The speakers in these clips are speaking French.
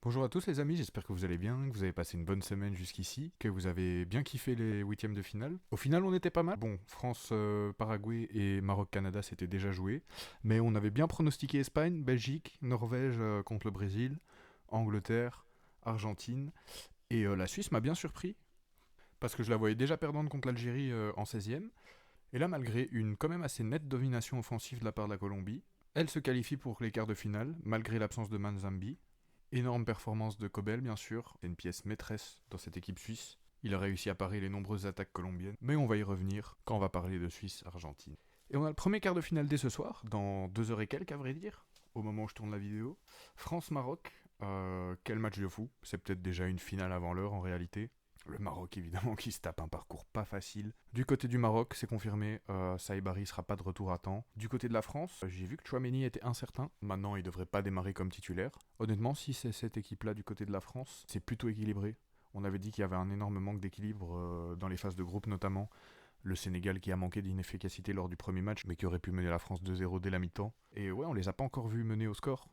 Bonjour à tous les amis, j'espère que vous allez bien, que vous avez passé une bonne semaine jusqu'ici, que vous avez bien kiffé les huitièmes de finale. Au final, on était pas mal. Bon, France, Paraguay et Maroc-Canada, c'était déjà joué. Mais on avait bien pronostiqué Espagne, Belgique, Norvège contre le Brésil, Angleterre, Argentine. Et la Suisse m'a bien surpris, parce que je la voyais déjà perdante contre l'Algérie en 16e. Et là, malgré une quand même assez nette domination offensive de la part de la Colombie, elle se qualifie pour les quarts de finale, malgré l'absence de Manzambi. Énorme performance de Kobel, bien sûr. C'est une pièce maîtresse dans cette équipe suisse. Il a réussi à parer les nombreuses attaques colombiennes. Mais on va y revenir quand on va parler de Suisse-Argentine. Et on a le premier quart de finale dès ce soir, dans 2 heures et quelques à vrai dire, au moment où je tourne la vidéo. France-Maroc, quel match de fou. C'est peut-être déjà une finale avant l'heure en réalité. Le Maroc, évidemment, qui se tape un parcours pas facile. Du côté du Maroc, c'est confirmé, Saïbari sera pas de retour à temps. Du côté de la France, j'ai vu que Chouameni était incertain. Maintenant, il devrait pas démarrer comme titulaire. Honnêtement, si c'est cette équipe-là du côté de la France, c'est plutôt équilibré. On avait dit qu'il y avait un énorme manque d'équilibre dans les phases de groupe notamment. Le Sénégal qui a manqué d'inefficacité lors du premier match, mais qui aurait pu mener la France 2-0 dès la mi-temps. Et ouais, on les a pas encore vus mener au score.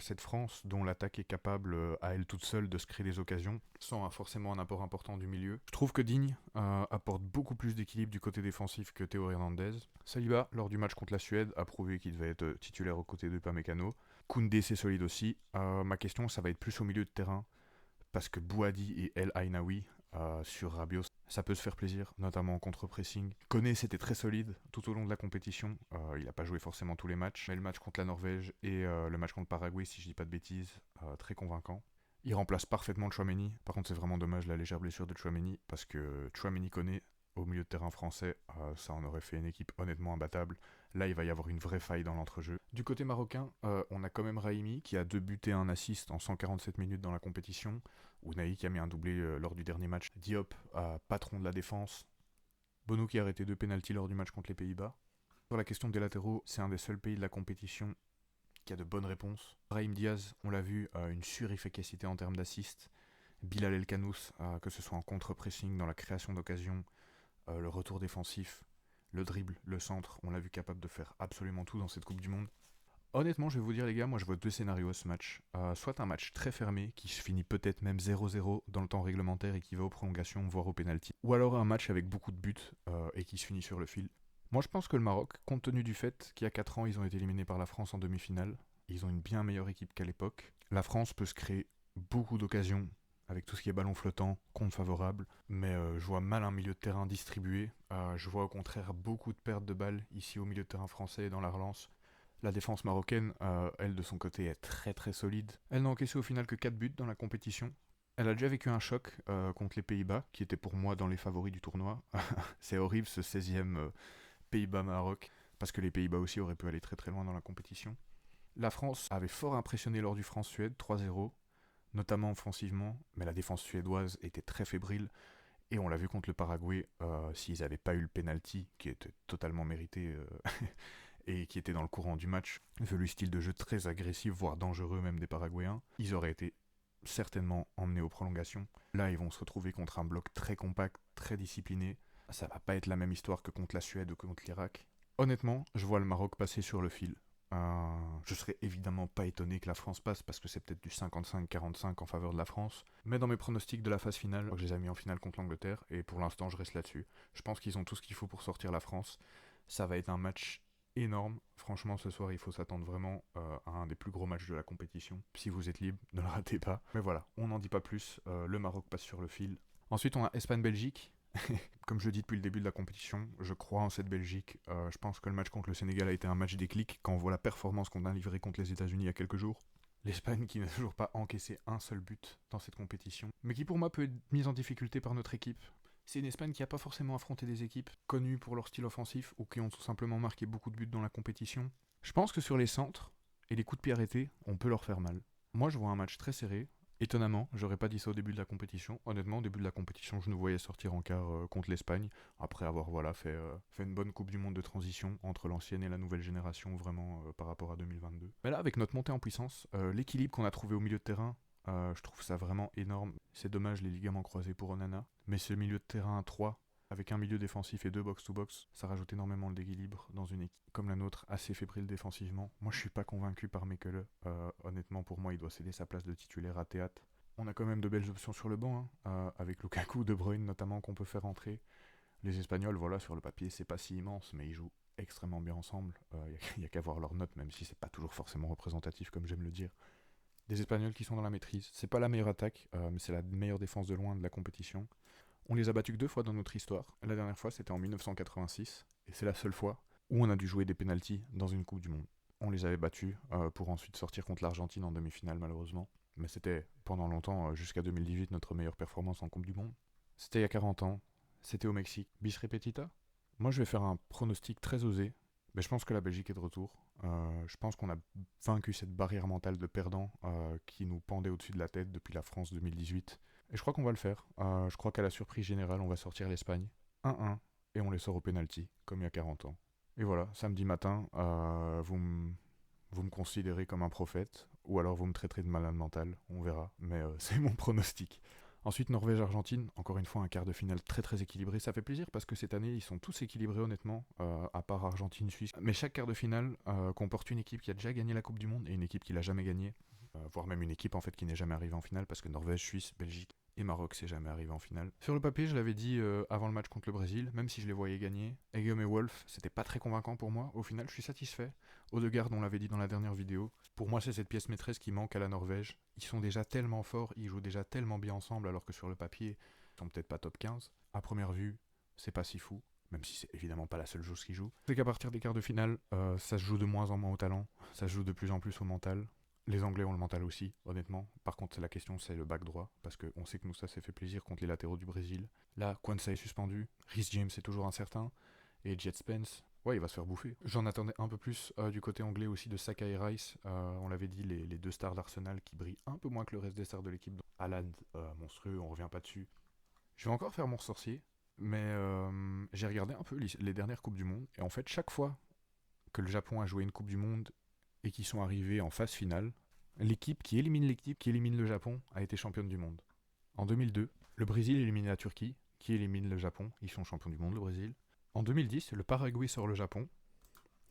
Cette France, dont l'attaque est capable à elle toute seule de se créer des occasions, sans forcément un apport important du milieu. Je trouve que Digne apporte beaucoup plus d'équilibre du côté défensif que Théo Hernandez. Saliba, lors du match contre la Suède, a prouvé qu'il devait être titulaire aux côtés de Pamecano. Koundé, c'est solide aussi. Ma question, ça va être plus au milieu de terrain, parce que Bouhadi et El Ainaoui sur Rabiot, ça peut se faire plaisir, notamment en contre-pressing. Koné, c'était très solide tout au long de la compétition. Il n'a pas joué forcément tous les matchs, mais le match contre la Norvège et le match contre Paraguay, si je dis pas de bêtises, très convaincant. Il remplace parfaitement Chouameni. Par contre, c'est vraiment dommage la légère blessure de Chouameni, parce que Chouameni Koné, au milieu de terrain français, ça en aurait fait une équipe honnêtement imbattable. Là, il va y avoir une vraie faille dans l'entrejeu. Du côté marocain, on a quand même Raimi qui a 2 buts et un assist en 147 minutes dans la compétition. Ounaï qui a mis un doublé lors du dernier match. Diop, patron de la défense. Bonou qui a arrêté 2 pénaltys lors du match contre les Pays-Bas. Sur la question des latéraux, c'est un des seuls pays de la compétition qui a de bonnes réponses. Brahim Diaz, on l'a vu, une surefficacité en termes d'assist. Bilal El Kanous, que ce soit en contre-pressing, dans la création d'occasions, le retour défensif, le dribble, le centre, on l'a vu capable de faire absolument tout dans cette Coupe du Monde. Honnêtement, je vais vous dire les gars, moi je vois 2 scénarios à ce match. Soit un match très fermé, qui se finit peut-être même 0-0 dans le temps réglementaire et qui va aux prolongations, voire au penalty. Ou alors un match avec beaucoup de buts et qui se finit sur le fil. Moi je pense que le Maroc, compte tenu du fait qu'il y a 4 ans ils ont été éliminés par la France en demi-finale, ils ont une bien meilleure équipe qu'à l'époque. La France peut se créer beaucoup d'occasions avec tout ce qui est ballon flottant, compte favorable, mais je vois mal un milieu de terrain distribué. Je vois au contraire beaucoup de pertes de balles ici au milieu de terrain français et dans la relance. La défense marocaine, elle de son côté, est très très solide. Elle n'a encaissé au final que 4 buts dans la compétition. Elle a déjà vécu un choc contre les Pays-Bas, qui était pour moi dans les favoris du tournoi. C'est horrible ce 16e Pays-Bas-Maroc, parce que les Pays-Bas aussi auraient pu aller très très loin dans la compétition. La France avait fort impressionné lors du France-Suède 3-0, notamment offensivement, mais la défense suédoise était très fébrile. Et on l'a vu contre le Paraguay, s'ils n'avaient pas eu le penalty, qui était totalement mérité, et qui était dans le courant du match, vu le style de jeu très agressif, voire dangereux même des Paraguayens, ils auraient été certainement emmenés aux prolongations. Là, ils vont se retrouver contre un bloc très compact, très discipliné. Ça va pas être la même histoire que contre la Suède ou contre l'Irak. Honnêtement, je vois le Maroc passer sur le fil. Je serais évidemment pas étonné que la France passe parce que c'est peut-être du 55-45 en faveur de la France. Mais dans mes pronostics de la phase finale, je les ai mis en finale contre l'Angleterre et pour l'instant je reste là-dessus. Je pense qu'ils ont tout ce qu'il faut pour sortir la France. Ça va être un match énorme. Franchement, ce soir, il faut s'attendre vraiment à un des plus gros matchs de la compétition. Si vous êtes libre, ne le ratez pas. Mais voilà, on n'en dit pas plus. Le Maroc passe sur le fil. Ensuite, on a Espagne-Belgique. Comme je le dis depuis le début de la compétition, je crois en cette Belgique. Je pense que le match contre le Sénégal a été un match déclic quand on voit la performance qu'on a livrée contre les États-Unis il y a quelques jours. L'Espagne qui n'a toujours pas encaissé un seul but dans cette compétition, mais qui pour moi peut être mise en difficulté par notre équipe. C'est une Espagne qui n'a pas forcément affronté des équipes connues pour leur style offensif ou qui ont tout simplement marqué beaucoup de buts dans la compétition. Je pense que sur les centres et les coups de pied arrêtés, on peut leur faire mal. Moi, je vois un match très serré. Étonnamment, j'aurais pas dit ça au début de la compétition. Honnêtement, au début de la compétition, je nous voyais sortir en quart contre l'Espagne, après avoir fait une bonne Coupe du Monde de transition entre l'ancienne et la nouvelle génération, vraiment par rapport à 2022. Mais là, avec notre montée en puissance, l'équilibre qu'on a trouvé au milieu de terrain, je trouve ça vraiment énorme. C'est dommage les ligaments croisés pour Onana, mais ce milieu de terrain à 3 Avec un milieu défensif et 2 box-to-box, ça rajoute énormément d'équilibre dans une équipe comme la nôtre, assez fébrile défensivement. Moi, je suis pas convaincu par Mekele. Honnêtement, pour moi, il doit céder sa place de titulaire à Théâtre. On a quand même de belles options sur le banc, hein, avec Lukaku, De Bruyne notamment, qu'on peut faire entrer. Les Espagnols, voilà, sur le papier, c'est pas si immense, mais ils jouent extrêmement bien ensemble. Y a qu'à voir leurs notes, même si c'est pas toujours forcément représentatif, comme j'aime le dire. Des Espagnols qui sont dans la maîtrise. C'est pas la meilleure attaque, mais c'est la meilleure défense de loin de la compétition. On les a battus que 2 fois dans notre histoire. La dernière fois, c'était en 1986, et c'est la seule fois où on a dû jouer des pénaltys dans une Coupe du Monde. On les avait battus pour ensuite sortir contre l'Argentine en demi-finale, malheureusement. Mais c'était pendant longtemps, jusqu'à 2018, notre meilleure performance en Coupe du Monde. C'était il y a 40 ans, c'était au Mexique. Bis repetita. Moi, je vais faire un pronostic très osé, mais je pense que la Belgique est de retour. Je pense qu'on a vaincu cette barrière mentale de perdant qui nous pendait au-dessus de la tête depuis la France 2018. Et je crois qu'on va le faire. Je crois qu'à la surprise générale, on va sortir l'Espagne 1-1 et on les sort au penalty, comme il y a 40 ans. Et voilà, samedi matin, vous me considérez comme un prophète, ou alors vous me traiterez de malade mental, on verra, mais c'est mon pronostic. Ensuite, Norvège-Argentine, encore une fois un quart de finale très très équilibré. Ça fait plaisir parce que cette année, ils sont tous équilibrés honnêtement, à part Argentine-Suisse. Mais chaque quart de finale comporte une équipe qui a déjà gagné la Coupe du Monde et une équipe qui l'a jamais gagnée. Voire même une équipe en fait qui n'est jamais arrivée en finale parce que Norvège, Suisse, Belgique et Maroc c'est jamais arrivé en finale. Sur le papier, je l'avais dit avant le match contre le Brésil, même si je les voyais gagner, Egem et Wolf, c'était pas très convaincant pour moi. Au final, je suis satisfait. Odegaard, on l'avait dit dans la dernière vidéo, pour moi c'est cette pièce maîtresse qui manque à la Norvège. Ils sont déjà tellement forts, ils jouent déjà tellement bien ensemble alors que sur le papier, ils sont peut-être pas top 15. À première vue, c'est pas si fou. Même si c'est évidemment pas la seule chose qui joue. C'est qu'à partir des quarts de finale, ça se joue de moins en moins au talent, ça se joue de plus en plus au mental. Les Anglais ont le mental aussi, honnêtement. Par contre, la question, c'est le back droit, parce qu'on sait que nous, ça s'est fait plaisir contre les latéraux du Brésil. Là, Kwanzaa est suspendu, Rhys James est toujours incertain, et Jet Spence, ouais, il va se faire bouffer. J'en attendais un peu plus du côté anglais aussi de Saka et Rice. On l'avait dit, les 2 stars d'Arsenal qui brillent un peu moins que le reste des stars de l'équipe. Haaland, monstrueux, on revient pas dessus. Je vais encore faire mon sorcier, mais j'ai regardé un peu les dernières Coupes du Monde, et en fait, chaque fois que le Japon a joué une Coupe du Monde et qui sont arrivés en phase finale, l'équipe qui élimine le Japon a été championne du monde. En 2002, le Brésil élimine la Turquie, qui élimine le Japon, ils sont champions du monde, le Brésil. En 2010, le Paraguay sort le Japon,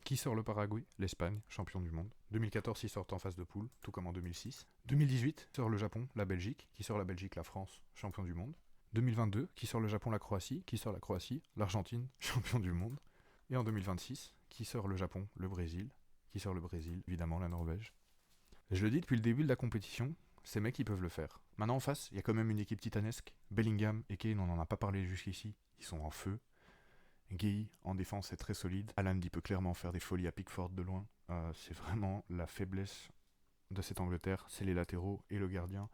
qui sort le Paraguay, l'Espagne, champion du monde. 2014, ils sortent en phase de poule, tout comme en 2006. 2018, sort le Japon, la Belgique, qui sort la Belgique, la France, champion du monde. 2022, qui sort le Japon, la Croatie, qui sort la Croatie, l'Argentine, champion du monde. Et en 2026, qui sort le Japon, le Brésil, qui sort le Brésil, évidemment la Norvège. Je le dis depuis le début de la compétition, ces mecs ils peuvent le faire. Maintenant en face, il y a quand même une équipe titanesque. Bellingham et Kane, on n'en a pas parlé jusqu'ici, ils sont en feu. Gay en défense est très solide. Haaland il peut clairement faire des folies à Pickford de loin. C'est vraiment la faiblesse de cette Angleterre, c'est les latéraux et le gardien.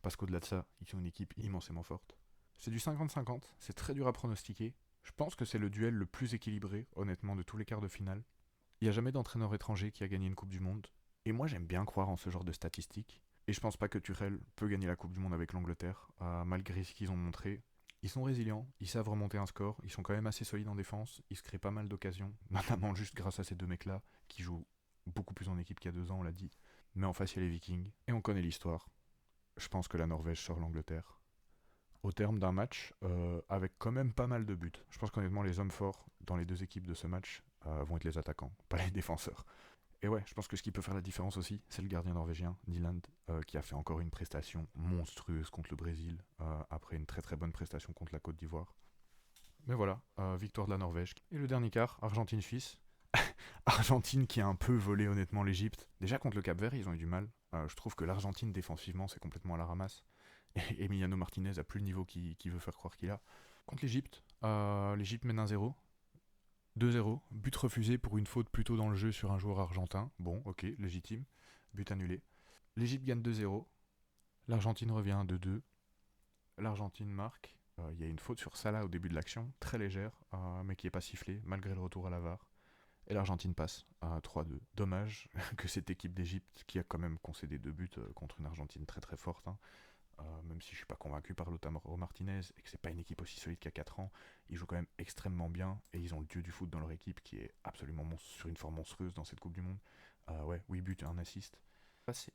Parce qu'au-delà de ça, ils ont une équipe immensément forte. C'est du 50-50, c'est très dur à pronostiquer. Je pense que c'est le duel le plus équilibré, honnêtement, de tous les quarts de finale. Il n'y a jamais d'entraîneur étranger qui a gagné une Coupe du Monde. Et moi, j'aime bien croire en ce genre de statistiques. Et je pense pas que Tuchel peut gagner la Coupe du Monde avec l'Angleterre, malgré ce qu'ils ont montré. Ils sont résilients, ils savent remonter un score, ils sont quand même assez solides en défense, ils se créent pas mal d'occasions, notamment juste grâce à ces 2 mecs-là, qui jouent beaucoup plus en équipe qu'il y a 2 ans, on l'a dit. Mais en face, il y a les Vikings, et on connaît l'histoire. Je pense que la Norvège sort l'Angleterre au terme d'un match avec quand même pas mal de buts. Je pense qu'honnêtement, les hommes forts dans les 2 équipes de ce match vont être les attaquants, pas les défenseurs. Et ouais, je pense que ce qui peut faire la différence aussi, c'est le gardien norvégien, Nyland, qui a fait encore une prestation monstrueuse contre le Brésil, après une très très bonne prestation contre la Côte d'Ivoire. Mais voilà, victoire de la Norvège. Et le dernier quart, Argentine-Suisse. Argentine qui a un peu volé honnêtement l'Égypte. Déjà contre le Cap-Vert, ils ont eu du mal. Je trouve que l'Argentine défensivement, c'est complètement à la ramasse. Et Emiliano Martinez a plus le niveau qu'il veut faire croire qu'il a. Contre l'Égypte, l'Égypte mène 1-0. 2-0, but refusé pour une faute plutôt dans le jeu sur un joueur argentin. Bon, ok, légitime. But annulé. L'Égypte gagne 2-0. L'Argentine revient à 2-2. L'Argentine marque. Il y a une faute sur Salah au début de l'action, très légère, mais qui n'est pas sifflée, malgré le retour à la VAR. Et l'Argentine passe à 3-2. Dommage que cette équipe d'Égypte, qui a quand même concédé 2 buts contre une Argentine très très forte, même si je suis pas convaincu par Lautaro Martinez et que c'est pas une équipe aussi solide qu'il y a 4 ans, ils jouent quand même extrêmement bien et ils ont le dieu du foot dans leur équipe qui est absolument sur une forme monstrueuse dans cette Coupe du Monde. Ouais, 8 buts et un assist.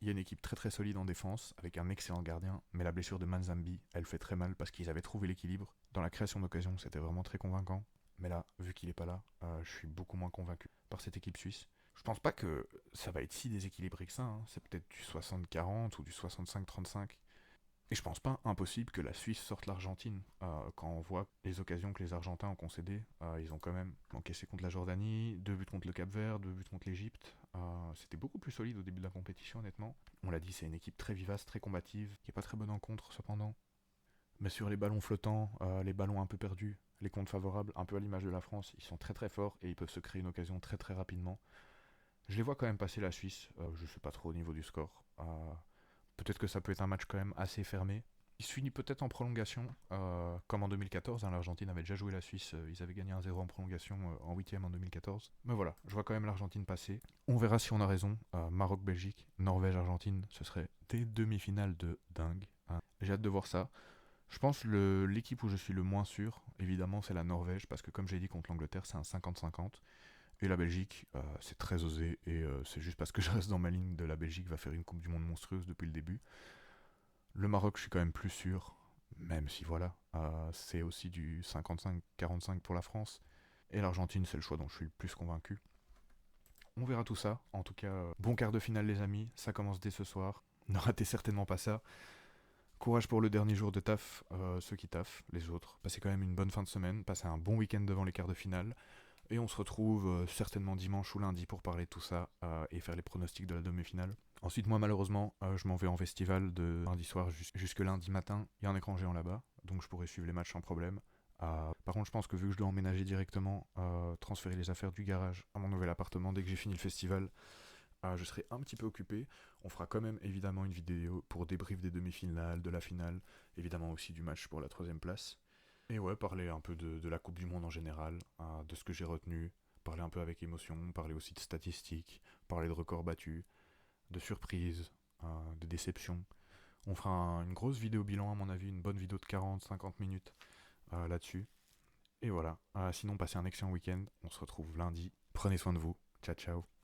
Il y a une équipe très très solide en défense, avec un excellent gardien, mais la blessure de Manzambi, elle fait très mal parce qu'ils avaient trouvé l'équilibre. Dans la création d'occasion, c'était vraiment très convaincant. Mais là, vu qu'il est pas là, je suis beaucoup moins convaincu par cette équipe suisse. Je pense pas que ça va être si déséquilibré que ça, hein. C'est peut-être du 60-40 ou du 65-35. Et je pense pas impossible que la Suisse sorte l'Argentine. Quand on voit les occasions que les Argentins ont concédées, ils ont quand même encaissé contre la Jordanie, 2 buts contre le Cap-Vert, 2 buts contre l'Égypte. C'était beaucoup plus solide au début de la compétition, honnêtement. On l'a dit, c'est une équipe très vivace, très combative, qui est pas très bonne en contre cependant. Mais sur les ballons flottants, les ballons un peu perdus, les comptes favorables, un peu à l'image de la France, ils sont très très forts et ils peuvent se créer une occasion très très rapidement. Je les vois quand même passer la Suisse, je sais pas trop au niveau du score. Peut-être que ça peut être un match quand même assez fermé. Il se finit peut-être en prolongation, comme en 2014, hein, l'Argentine avait déjà joué la Suisse, ils avaient gagné 1-0 en prolongation en huitième en 2014. Mais voilà, je vois quand même l'Argentine passer. On verra si on a raison. Maroc-Belgique, Norvège-Argentine, ce serait des demi-finales de dingue, hein. J'ai hâte de voir ça. Je pense l'équipe où je suis le moins sûr, évidemment, c'est la Norvège, parce que comme j'ai dit contre l'Angleterre, c'est un 50-50. Et la Belgique, c'est très osé, et c'est juste parce que je reste dans ma ligne de la Belgique va faire une Coupe du Monde monstrueuse depuis le début. Le Maroc, je suis quand même plus sûr, même si voilà, c'est aussi du 55-45 pour la France. Et l'Argentine, c'est le choix dont je suis le plus convaincu. On verra tout ça. En tout cas, bon quart de finale, les amis. Ça commence dès ce soir. Ne ratez certainement pas ça. Courage pour le dernier jour de taf, ceux qui taffent, les autres. Passez quand même une bonne fin de semaine. Passez un bon week-end devant les quarts de finale. Et on se retrouve certainement dimanche ou lundi pour parler de tout ça et faire les pronostics de la demi-finale. Ensuite, moi, malheureusement, je m'en vais en festival de lundi soir jusque lundi matin. Il y a un écran géant là-bas, donc je pourrai suivre les matchs sans problème. Par contre, je pense que vu que je dois emménager directement, transférer les affaires du garage à mon nouvel appartement dès que j'ai fini le festival, je serai un petit peu occupé. On fera quand même évidemment une vidéo pour débrief des demi-finales, de la finale, évidemment aussi du match pour la troisième place. Et ouais, parler un peu de la Coupe du Monde en général, de ce que j'ai retenu, parler un peu avec émotion, parler aussi de statistiques, parler de records battus, de surprises, de déceptions. On fera une grosse vidéo bilan à mon avis, une bonne vidéo de 40-50 minutes là-dessus. Et voilà, sinon passez un excellent week-end, on se retrouve lundi. Prenez soin de vous, ciao ciao.